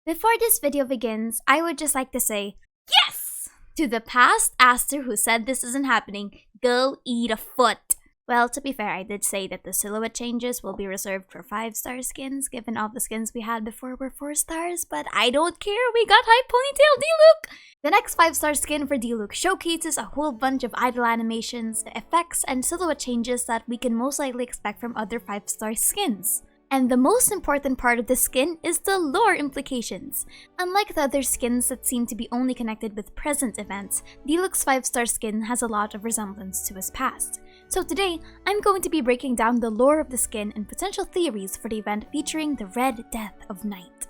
Before this video begins, I would just like to say, yes! To the past Aster who said this isn't happening, go eat a foot! Well, to be fair, I did say that the silhouette changes will be reserved for 5-star skins, given all the skins we had before were 4 stars, but I don't care, we got high ponytail Diluc! The next 5-star skin for Diluc showcases a whole bunch of idle animations, effects, and silhouette changes that we can most likely expect from other 5-star skins. And the most important part of the skin is the lore implications. Unlike the other skins that seem to be only connected with present events, Diluc's 5-star skin has a lot of resemblance to his past. So today, I'm going to be breaking down the lore of the skin and potential theories for the event featuring the Red Death of Night.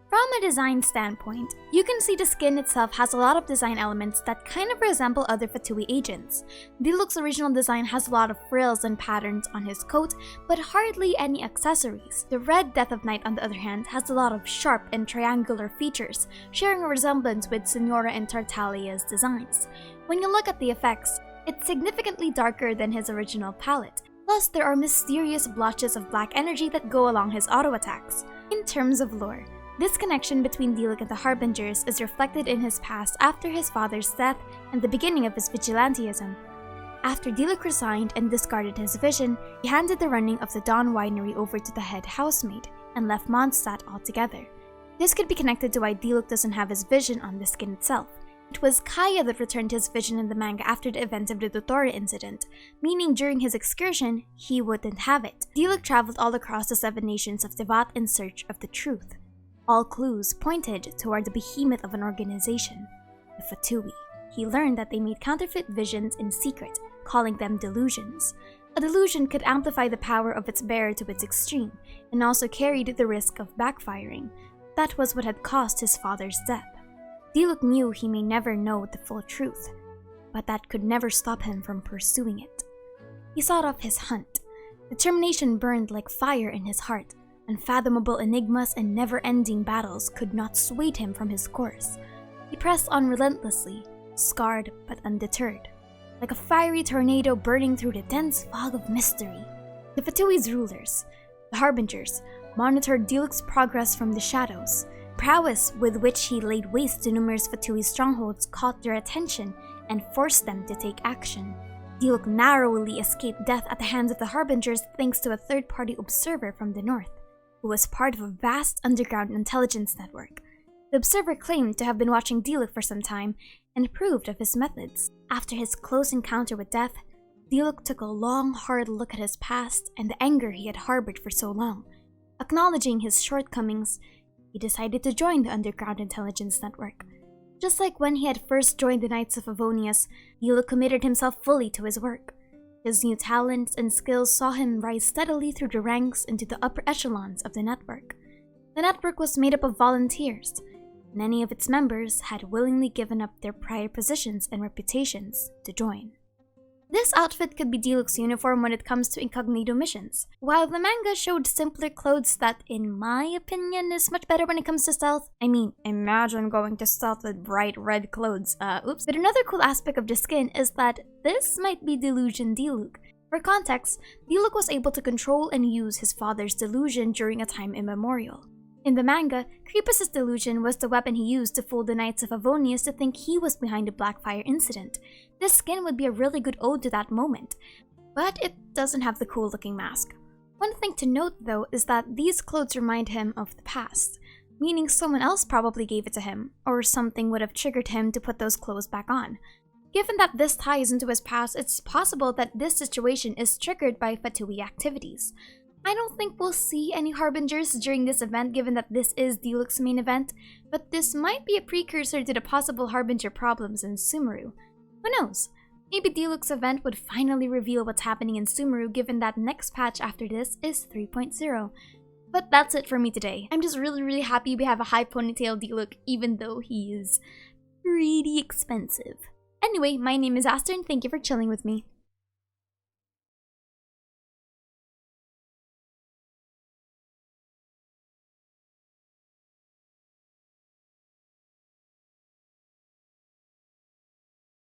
From a design standpoint, you can see the skin itself has a lot of design elements that kind of resemble other Fatui agents. Diluc's original design has a lot of frills and patterns on his coat, but hardly any accessories. The Red Death of Night, on the other hand, has a lot of sharp and triangular features, sharing a resemblance with Signora and Tartaglia's designs. When you look at the effects, it's significantly darker than his original palette. Plus, there are mysterious blotches of black energy that go along his auto attacks. In terms of lore, this connection between Diluc and the Harbingers is reflected in his past after his father's death and the beginning of his vigilantism. After Diluc resigned and discarded his vision, he handed the running of the Dawn Winery over to the head housemaid and left Mondstadt altogether. This could be connected to why Diluc doesn't have his vision on the skin itself. It was Kaya that returned his vision in the manga after the event of the Dottore incident, meaning during his excursion, he wouldn't have it. Diluc traveled all across the 7 nations of Tevat in search of the truth. All clues pointed toward the behemoth of an organization, the Fatui. He learned that they made counterfeit visions in secret, calling them delusions. A delusion could amplify the power of its bearer to its extreme, and also carried the risk of backfiring. That was what had caused his father's death. Diluc knew he may never know the full truth, but that could never stop him from pursuing it. He sought off his hunt. Determination burned like fire in his heart. Unfathomable enigmas and never-ending battles could not sway him from his course. He pressed on relentlessly, scarred but undeterred, like a fiery tornado burning through the dense fog of mystery. The Fatui's rulers, the Harbingers, monitored Diluc's progress from the shadows. Prowess with which he laid waste to numerous Fatui strongholds caught their attention and forced them to take action. Diluc narrowly escaped death at the hands of the Harbingers thanks to a third-party observer from the north, who was part of a vast underground intelligence network. The observer claimed to have been watching Diluc for some time and approved of his methods. After his close encounter with death, Diluc took a long, hard look at his past and the anger he had harbored for so long. Acknowledging his shortcomings, he decided to join the underground intelligence network. Just like when he had first joined the Knights of Favonius, Diluc committed himself fully to his work. His new talents and skills saw him rise steadily through the ranks into the upper echelons of the network. The network was made up of volunteers. Many of its members had willingly given up their prior positions and reputations to join. This outfit could be Diluc's uniform when it comes to incognito missions. While the manga showed simpler clothes that, in my opinion, is much better when it comes to stealth. I mean, imagine going to stealth with bright red clothes, oops. But another cool aspect of the skin is that this might be Delusion Diluc. For context, Diluc was able to control and use his father's delusion during a time immemorial. In the manga, Kripus' delusion was the weapon he used to fool the Knights of Favonius to think he was behind the Blackfire incident. This skin would be a really good ode to that moment, but it doesn't have the cool-looking mask. One thing to note, though, is that these clothes remind him of the past, meaning someone else probably gave it to him, or something would have triggered him to put those clothes back on. Given that this ties into his past, it's possible that this situation is triggered by Fatui activities. I don't think we'll see any Harbingers during this event given that this is Diluc's main event, but this might be a precursor to the possible Harbinger problems in Sumeru. Who knows? Maybe Diluc's event would finally reveal what's happening in Sumeru given that next patch after this is 3.0. But that's it for me today. I'm just really happy we have a high ponytail Diluc even though he is pretty expensive. Anyway, my name is Aster and thank you for chilling with me.